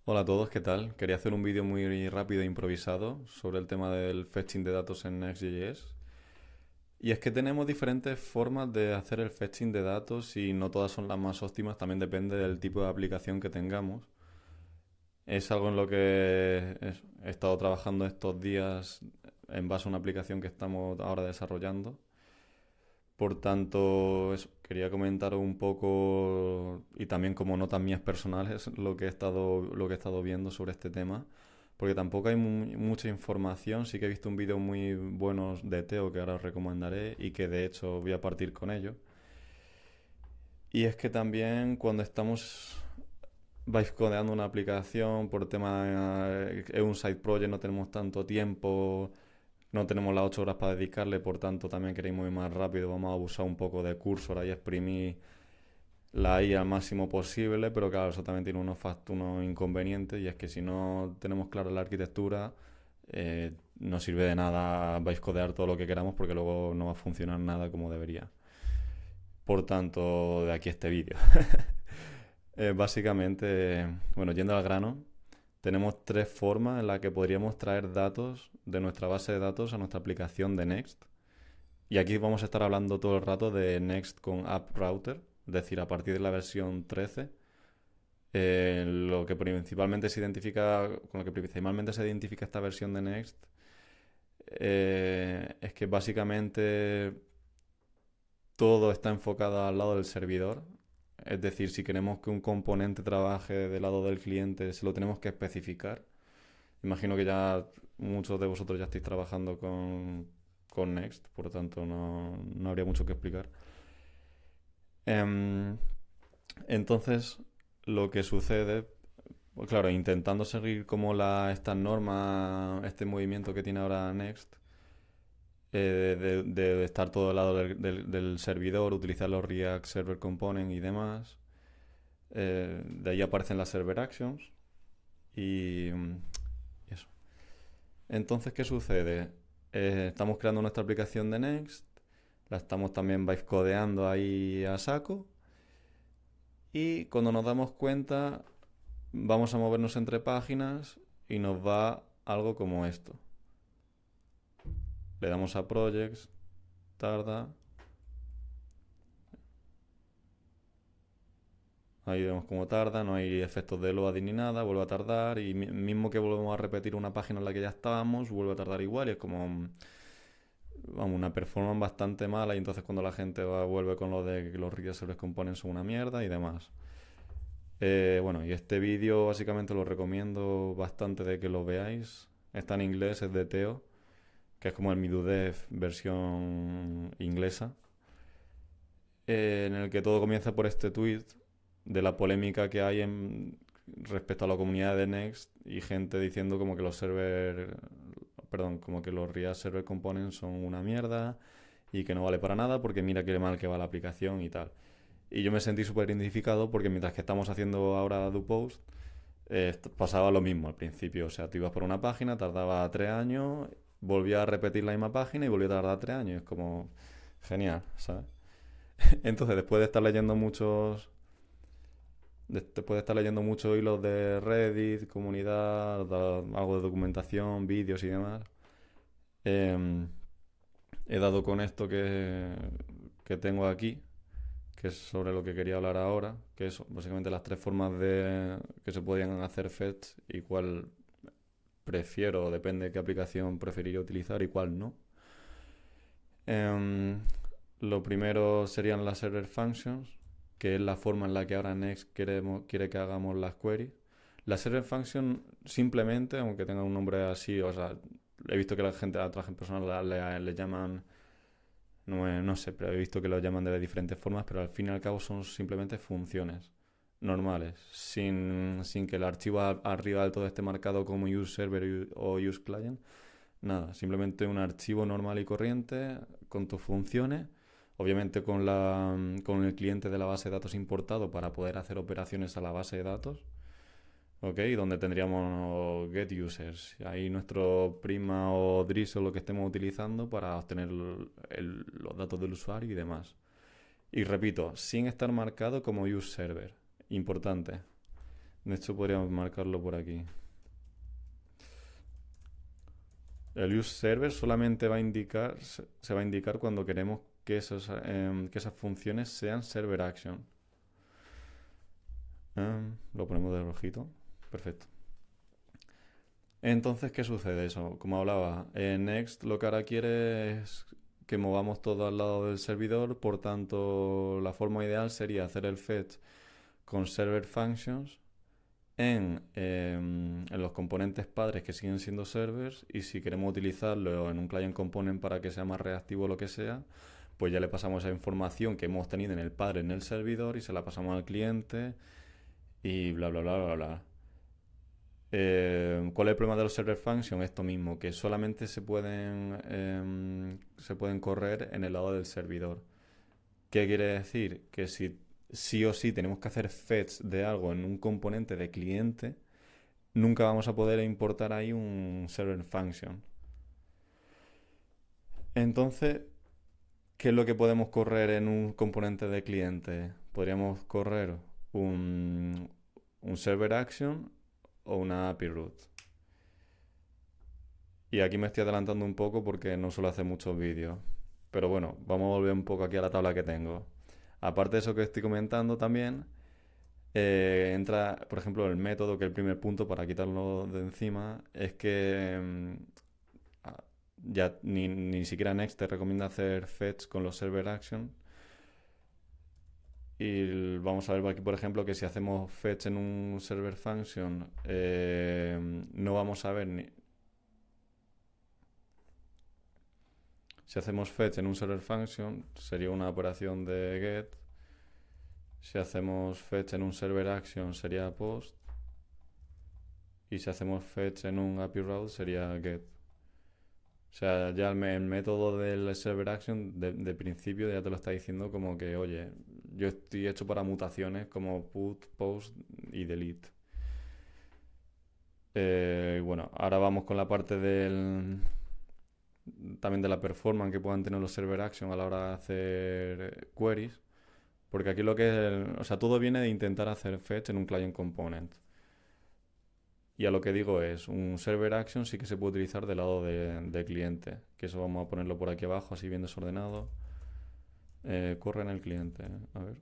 Hola a todos, ¿qué tal? Quería hacer un vídeo muy rápido e improvisado sobre el tema del fetching de datos en Next.js. Y es que tenemos diferentes formas de hacer el fetching de datos y no todas son las más óptimas, también depende del tipo de aplicación que tengamos. Es algo en lo que he estado trabajando estos días en base a una aplicación que estamos ahora desarrollando. Por tanto, quería comentar un poco y también como notas mías personales lo que he estado viendo sobre este tema, porque tampoco hay mucha información. Sí que he visto un vídeo muy bueno de Teo que ahora os recomendaré y que de hecho voy a partir con ello. Y es que también cuando estamos vais codeando una aplicación por tema es un side project, no tenemos tanto tiempo, no tenemos las 8 horas para dedicarle, por tanto también queremos ir más rápido, vamos a abusar un poco de Cursor y exprimir la IA al máximo posible, pero claro, eso también tiene unos inconvenientes, y es que si no tenemos clara la arquitectura, no sirve de nada vais codear todo lo que queramos porque luego no va a funcionar nada como debería. Por tanto, de aquí este vídeo. Básicamente, bueno, yendo al grano, tenemos tres formas en las que podríamos traer datos de nuestra base de datos a nuestra aplicación de Next. Y aquí vamos a estar hablando todo el rato de Next con App Router, es decir, a partir de la versión 13. Con lo que principalmente se identifica esta versión de Next es que básicamente todo está enfocado al lado del servidor. Es decir, si queremos que un componente trabaje del lado del cliente, se lo tenemos que especificar. Imagino que ya muchos de vosotros ya estáis trabajando con Next, por lo tanto no habría mucho que explicar. Em, entonces, lo que sucede, pues claro, intentando seguir como estas normas, este movimiento que tiene ahora Next, de estar todo al lado del servidor, utilizar los React Server Component y demás, de ahí aparecen las Server Actions y eso. Entonces, ¿qué sucede? Estamos creando nuestra aplicación de Next, la estamos también codeando ahí a saco, y cuando nos damos cuenta vamos a movernos entre páginas y nos va algo como esto. Le damos a Projects, tarda, ahí vemos cómo tarda, no hay efectos de loading ni nada, vuelve a tardar y mismo que volvemos a repetir una página en la que ya estábamos, vuelve a tardar igual y es como vamos, una performance bastante mala, y entonces cuando la gente vuelve con lo de que los reserves componen son una mierda y demás. Bueno, y este vídeo básicamente lo recomiendo bastante de que lo veáis. Está en inglés, es de Teo, que es como el MiduDev versión inglesa, en el que todo comienza por este tweet de la polémica que hay respecto a la comunidad de Next, y gente diciendo como que como que los React Server Components son una mierda y que no vale para nada porque mira qué mal que va la aplicación y tal. Y yo me sentí súper identificado porque mientras que estamos haciendo ahora DoPost, pasaba lo mismo al principio. O sea, tú ibas por una página, tardaba 3 años, volvía a repetir la misma página y volvía a tardar 3 años. Es como genial, ¿sabes? Entonces, después de estar leyendo muchos hilos de Reddit, comunidad, algo de documentación, vídeos y demás, eh, he dado con esto que tengo aquí, que es sobre lo que quería hablar ahora, que es básicamente las tres formas que se podían hacer fetch y cuál prefiero, depende de qué aplicación preferiría utilizar y cuál no. Em, lo primero serían las server functions, que es la forma en la que ahora Next quiere que hagamos las queries. La server function simplemente, aunque tenga un nombre así, o sea, he visto que a otras personas le llaman, no sé, pero he visto que lo llaman de diferentes formas, pero al fin y al cabo son simplemente funciones normales, sin que el archivo arriba del todo esté marcado como use server o use client. Nada, simplemente un archivo normal y corriente con tus funciones, obviamente con el cliente de la base de datos importado para poder hacer operaciones a la base de datos, ¿ok? Donde tendríamos get users, ahí nuestro Prisma o Drizzle, lo que estemos utilizando para obtener los datos del usuario y demás. Y repito, sin estar marcado como use server. Importante. De hecho, podríamos marcarlo por aquí. El use server solamente va a indicar, se va a indicar cuando queremos que que esas funciones sean server action. Lo ponemos de rojito. Perfecto. Entonces, ¿qué sucede eso? Como hablaba, Next lo que ahora quiere es que movamos todo al lado del servidor, por tanto, la forma ideal sería hacer el fetch con server functions en los componentes padres que siguen siendo servers, y si queremos utilizarlo en un client component para que sea más reactivo o lo que sea, pues ya le pasamos esa información que hemos tenido en el padre en el servidor y se la pasamos al cliente y bla bla bla bla bla. ¿Cuál es el problema de los server functions? Esto mismo, que solamente se pueden correr en el lado del servidor. ¿Qué quiere decir? Que si sí o sí tenemos que hacer fetch de algo en un componente de cliente, nunca vamos a poder importar ahí un server function. Entonces, ¿qué es lo que podemos correr en un componente de cliente? Podríamos correr un server action o una API root. Y aquí me estoy adelantando un poco porque no suelo hacer muchos vídeos. Pero bueno, vamos a volver un poco aquí a la tabla que tengo. Aparte de eso que estoy comentando también, entra, por ejemplo, el método, que es el primer punto para quitarlo de encima, es que ya ni siquiera Next te recomienda hacer fetch con los server action. Y vamos a ver aquí, por ejemplo, que si hacemos fetch en un server function, no vamos a ver ni... Si hacemos fetch en un server function, sería una operación de get. Si hacemos fetch en un server action, sería post. Y si hacemos fetch en un API route, sería get. O sea, ya el método del server action de principio ya te lo está diciendo como que, oye, yo estoy hecho para mutaciones como put, post y delete. Bueno, ahora vamos con la parte también de la performance que puedan tener los server action a la hora de hacer queries. Porque aquí lo que es, o sea, todo viene de intentar hacer fetch en un client component. Y a lo que digo es, un server action sí que se puede utilizar del lado de cliente, que eso vamos a ponerlo por aquí abajo, así bien desordenado. Corre en el cliente, a ver.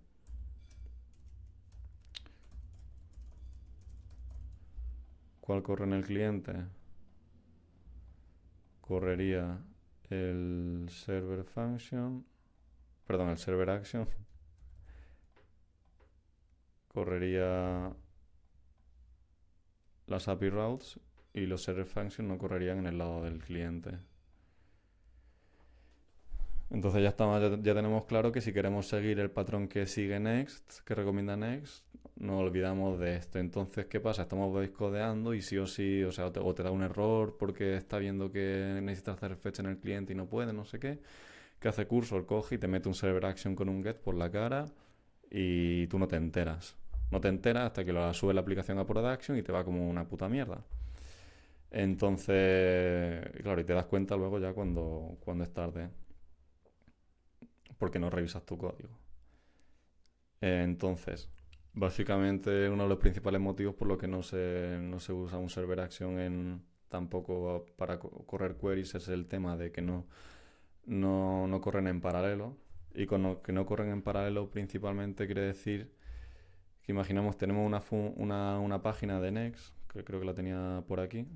¿Cuál corre en el cliente? Correría el server function, perdón, el server action. Correría las API routes y los server functions no correrían en el lado del cliente. Entonces ya tenemos claro que si queremos seguir el patrón que sigue Next, que recomienda Next, no olvidamos de esto. Entonces, ¿qué pasa? Estamos codeando y sí o sí, o sea, o te da un error porque está viendo que necesitas hacer fetch en el cliente y no puede, no sé qué. ¿Qué hace Cursor? Coge y te mete un server action con un get por la cara y tú no te enteras. No te enteras hasta que lo sube la aplicación a production y te va como una puta mierda. Entonces, claro, y te das cuenta luego ya cuando es tarde, porque no revisas tu código. Entonces, básicamente uno de los principales motivos por los que no se usa un server action tampoco para correr queries es el tema de que no corren en paralelo. Y con que no corren en paralelo principalmente quiere decir que imaginamos tenemos una página de Next, que creo que la tenía por aquí.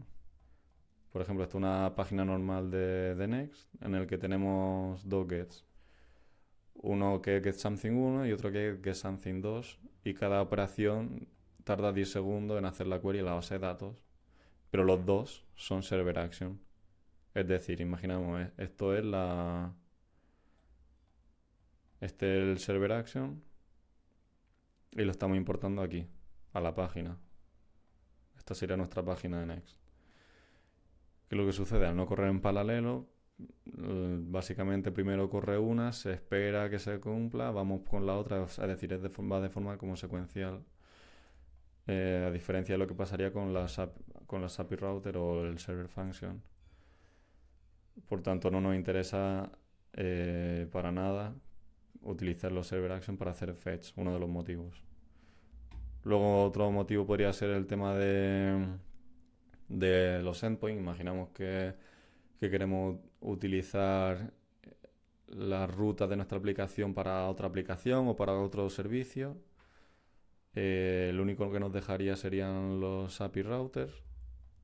Por ejemplo, esta es una página normal de Next en el que tenemos dos gets. Uno que es getSomething1 y otro que es getSomething2, y cada operación tarda 10 segundos en hacer la query en la base de datos, pero los dos son server action. Es decir, imaginamos, esto es este es el server action y lo estamos importando aquí, a la página. Esta sería nuestra página de Next. ¿Qué es lo que sucede? Al no correr en paralelo, básicamente primero corre una, se espera que se cumpla, vamos con la otra, es decir, va de forma como secuencial, a diferencia de lo que pasaría con las API router o el server function. Por tanto, no nos interesa para nada utilizar los server action para hacer fetch, uno de los motivos. Luego otro motivo podría ser el tema de los endpoints. Imaginamos que queremos utilizar las rutas de nuestra aplicación para otra aplicación o para otro servicio. Lo único que nos dejaría serían los API routers.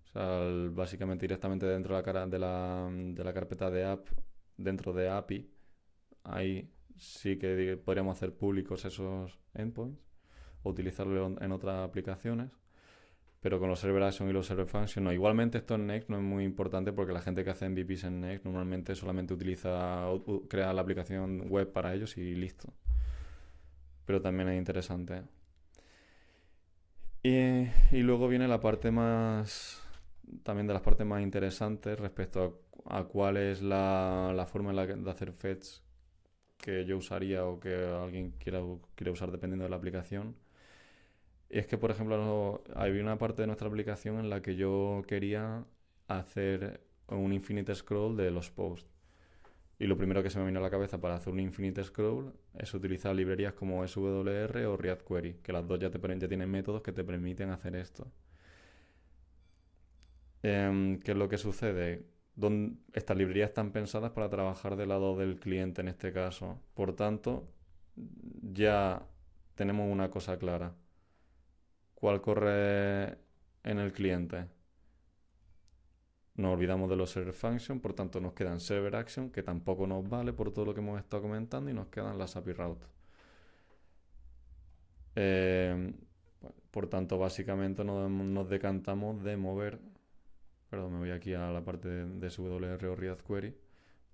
O sea, básicamente directamente dentro de la carpeta de app, dentro de API, ahí sí que podríamos hacer públicos esos endpoints o utilizarlo en otras aplicaciones. Pero con los server action y los server function no. Igualmente esto en Next no es muy importante porque la gente que hace MVPs en Next normalmente solamente crea la aplicación web para ellos y listo. Pero también es interesante. Y luego viene la parte también de las partes más interesantes respecto a cuál es la forma de hacer fetch que yo usaría o que alguien quiera usar dependiendo de la aplicación. Y es que, por ejemplo, había una parte de nuestra aplicación en la que yo quería hacer un infinite scroll de los posts. Y lo primero que se me vino a la cabeza para hacer un infinite scroll es utilizar librerías como SWR o React Query, que las dos ya tienen métodos que te permiten hacer esto. ¿Qué es lo que sucede? Estas librerías están pensadas para trabajar del lado del cliente en este caso. Por tanto, ya tenemos una cosa clara. ¿Cuál corre en el cliente? Nos olvidamos de los server function, por tanto nos quedan server action, que tampoco nos vale por todo lo que hemos estado comentando, y nos quedan las API route. Por tanto, básicamente nos decantamos de mover. Perdón, me voy aquí a la parte de SWR o React Query.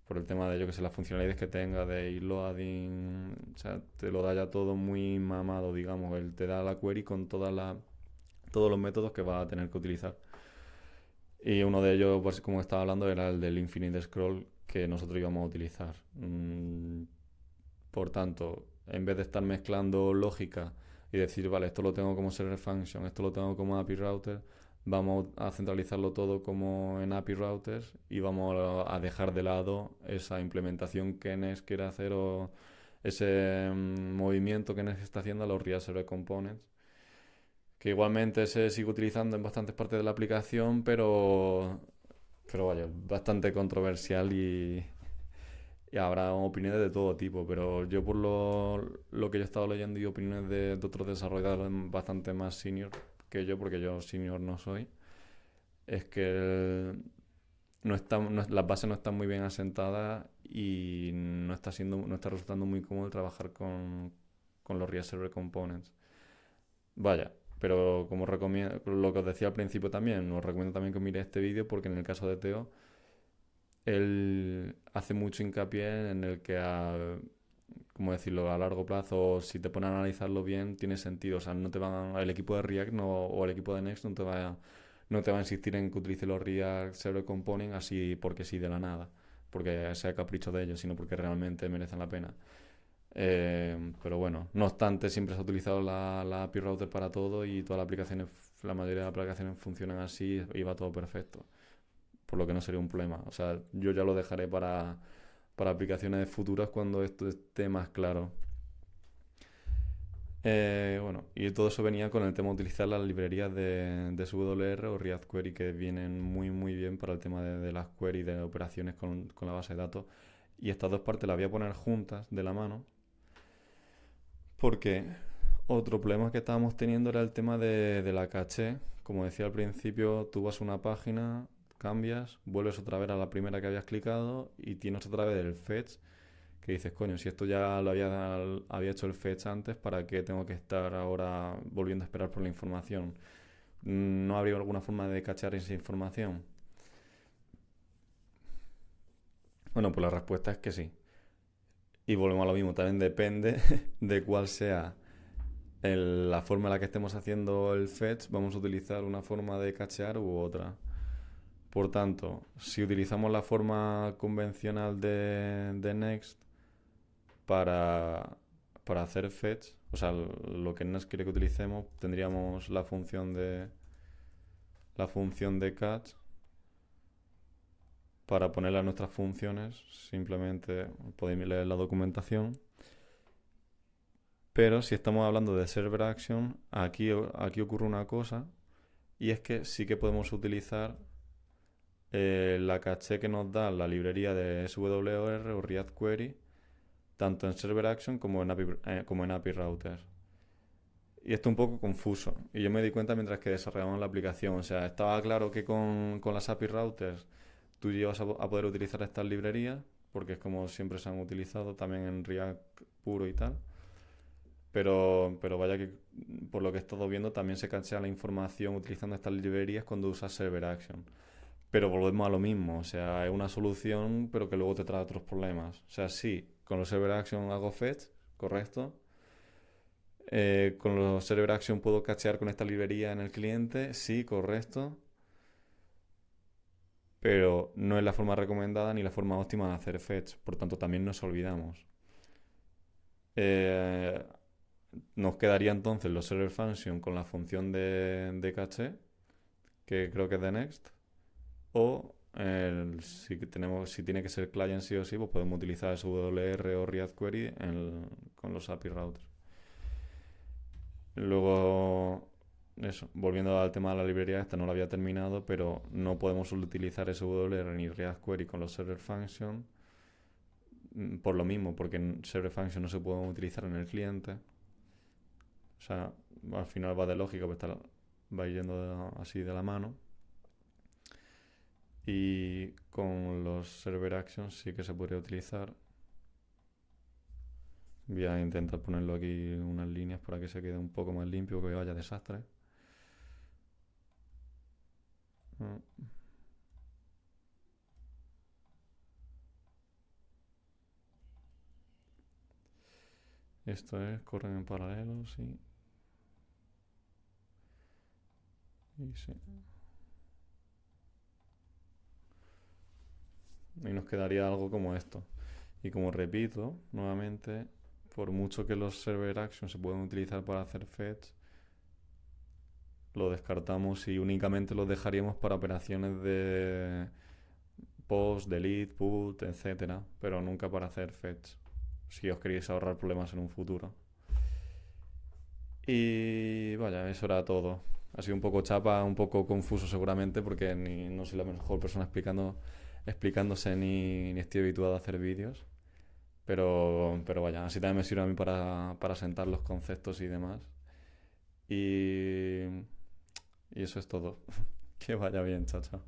Por el tema de yo que sé, las funcionalidades que tenga de loading. O sea, te lo da ya todo muy mamado, digamos. Él te da la query con todos los métodos que va a tener que utilizar. Y uno de ellos, pues, como estaba hablando, era el del Infinite Scroll que nosotros íbamos a utilizar. Por tanto, en vez de estar mezclando lógica y decir, vale, esto lo tengo como server function, esto lo tengo como API router, vamos a centralizarlo todo como en API routers y vamos a dejar de lado esa implementación que Next quiere hacer o ese movimiento que Next está haciendo a los React Server Components, que igualmente se sigue utilizando en bastantes partes de la aplicación, pero vaya, bastante controversial y habrá opiniones de todo tipo, pero yo por lo que yo he estado leyendo y opiniones de otros desarrolladores bastante más senior que yo, porque yo senior no soy, es que las bases no están muy bien asentadas y no está resultando muy cómodo trabajar con los React Server Components. Vaya, pero como recomiendo, lo que os decía al principio también, os recomiendo también que miréis este vídeo porque en el caso de Teo, él hace mucho hincapié en el que ¿cómo decirlo? A largo plazo, si te pones a analizarlo bien, tiene sentido. O sea, el equipo de React o el equipo de Next no te va a insistir en que utilice los React Server Component así porque sí de la nada, porque sea capricho de ellos, sino porque realmente merecen la pena. Pero bueno, no obstante, siempre se ha utilizado la API Router para todo y la mayoría de las aplicaciones funcionan así y va todo perfecto. Por lo que no sería un problema. O sea, yo ya lo dejaré para aplicaciones futuras cuando esto esté más claro. Bueno, y todo eso venía con el tema de utilizar las librerías de SWR o React Query que vienen muy muy bien para el tema de las queries de operaciones con la base de datos. Y estas dos partes las voy a poner juntas de la mano porque otro problema que estábamos teniendo era el tema de la caché. Como decía al principio, tú vas a una página, cambias, vuelves otra vez a la primera que habías clicado y tienes otra vez el fetch que dices, coño, si esto ya había hecho el fetch antes, ¿para qué tengo que estar ahora volviendo a esperar por la información? ¿No habría alguna forma de cachar esa información? Bueno, pues la respuesta es que sí. Y volvemos a lo mismo, también depende de cuál sea la forma en la que estemos haciendo el fetch, vamos a utilizar una forma de cachear u otra. Por tanto, si utilizamos la forma convencional de Next para, para hacer fetch, o sea, lo que Next quiere que utilicemos, tendríamos la función de catch para ponerla a nuestras funciones. Simplemente podéis leer la documentación. Pero si estamos hablando de server action, aquí ocurre una cosa, y es que sí que podemos utilizar la caché que nos da la librería de SWR o React Query, tanto en server action como en API router. Y esto es un poco confuso. Y yo me di cuenta mientras que desarrollamos la aplicación. O sea, estaba claro que con las API routers tú llevas a poder utilizar estas librerías, porque es como siempre se han utilizado también en React puro y tal. Pero vaya que por lo que he estado viendo también se cachea la información utilizando estas librerías cuando usas Server Action. Pero volvemos a lo mismo, o sea, es una solución pero que luego te trae otros problemas. O sea, sí, con los Server Action hago fetch, correcto. Con los Server Action puedo cachear con esta librería en el cliente, sí, correcto. Pero no es la forma recomendada ni la forma óptima de hacer fetch, por tanto también nos olvidamos. Eh, Nos quedaría entonces los server function con la función de caché, que creo que es de next, o si tiene que ser client sí o sí, pues podemos utilizar SWR o React Query con los API routers. Luego, eso, volviendo al tema de la librería, esta no la había terminado, pero no podemos utilizar SWR ni React Query con los server function por lo mismo, porque en server function no se pueden utilizar en el cliente. O sea, al final va de lógica, pues va yendo así de la mano. Y con los server actions sí que se podría utilizar. Voy a intentar ponerlo aquí unas líneas para que se quede un poco más limpio, que vaya desastre. Mm. Esto es, corren en paralelo, sí. Y sí. Y nos quedaría algo como esto. Y como repito, nuevamente, por mucho que los server actions se puedan utilizar para hacer fetch, lo descartamos y únicamente los dejaríamos para operaciones de post, delete, put, etcétera, pero nunca para hacer fetch, si os queréis ahorrar problemas en un futuro. Y vaya, eso era todo. Ha sido un poco chapa, un poco confuso seguramente, porque no soy la mejor persona explicándose ni estoy habituado a hacer vídeos. Pero vaya, así también me sirve a mí para sentar los conceptos y demás. Y, y eso es todo. Que vaya bien, chao, chao.